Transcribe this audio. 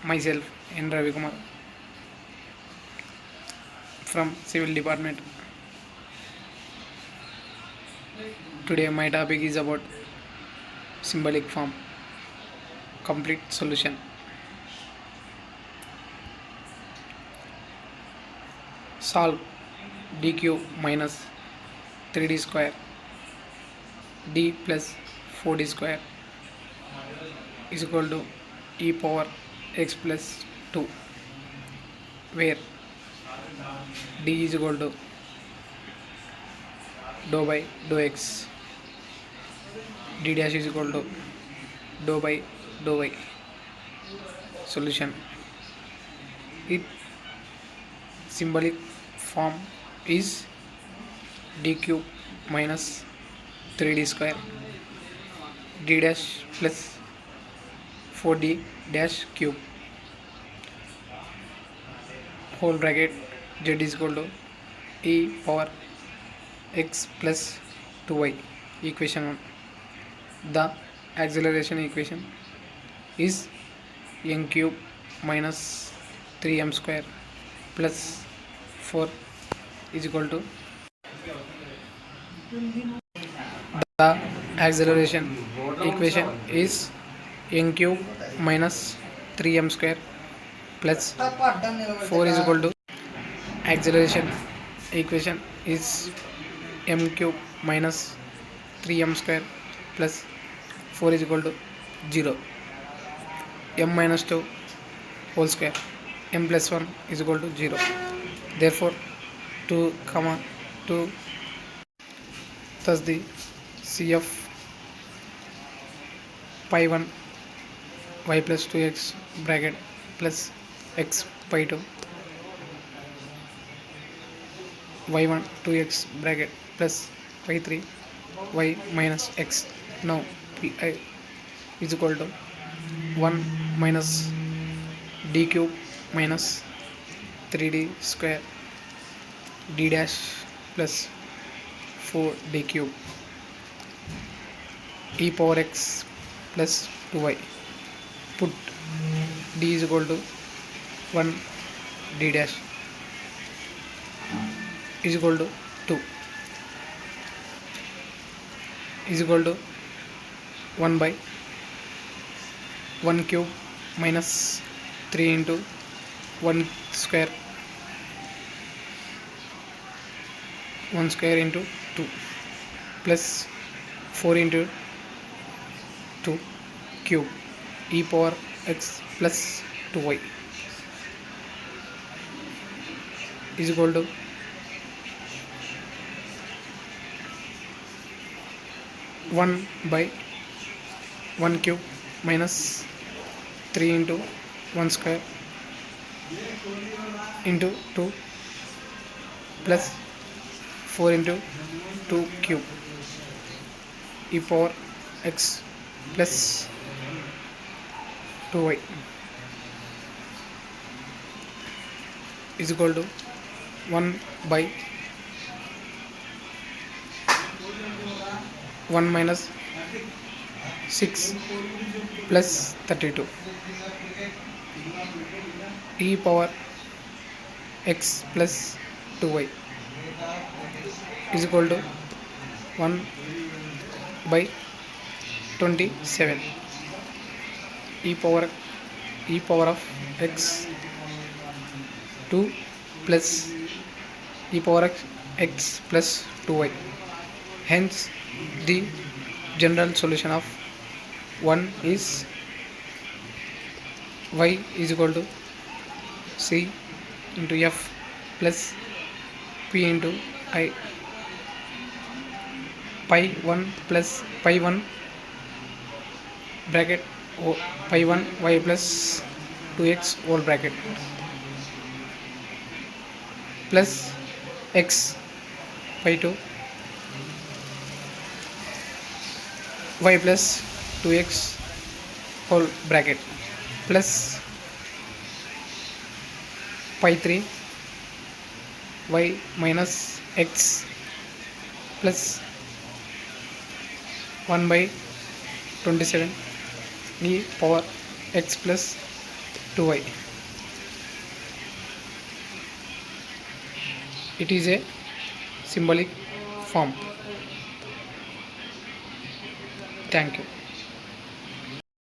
Myself, N. Ravikumar from Civil Department. Today my topic is about symbolic form. Complete solution. Solve dq minus 3d square d plus 4d square is equal to e power x plus 2, where d is equal to dou by dou x, d dash is equal to dou by dou y. Solution. Its symbolic form is d cube minus 3d square d dash plus 4d dash cube whole bracket z is equal to e power x plus 2y. Equation 1. The acceleration equation is n cube minus 3m square plus 4 is equal to the acceleration equation is n cube minus 3m square plus 4 is equal to acceleration equation is m cube minus 3m square plus 4 is equal to 0. m minus 2 whole square, m plus 1 is equal to 0. Therefore 2 comma 2, thus the CF pi 1 y plus 2x bracket plus x pi 2 y1 2x bracket plus pi 3 y minus x. Now pi is equal to 1 minus d cube minus 3d square d dash plus 4d cube e power x plus 2y. Put d is equal to 1 d dash is equal to 2 is equal to 1 by 1 cube minus 3 into 1 square into 2 plus 4 into 2 cube e power x plus 2y is equal to 1 by 1 cube minus 3 into 1 square into 2 plus 4 into 2 cube e power x plus 2y is equal to 1 by 1 minus 6 plus 32 e power x plus 2y is equal to 1 by 27 e power of x 2 plus e power x plus 2y. Hence the general solution of 1 is y is equal to c into f plus p into I. Pi 1 plus pi 1 bracket pi 1 y plus 2x whole bracket plus x pi 2 y plus 2x whole bracket plus pi 3 y minus x plus 1 by 27 e power x plus 2y. It is a symbolic form. Thank you.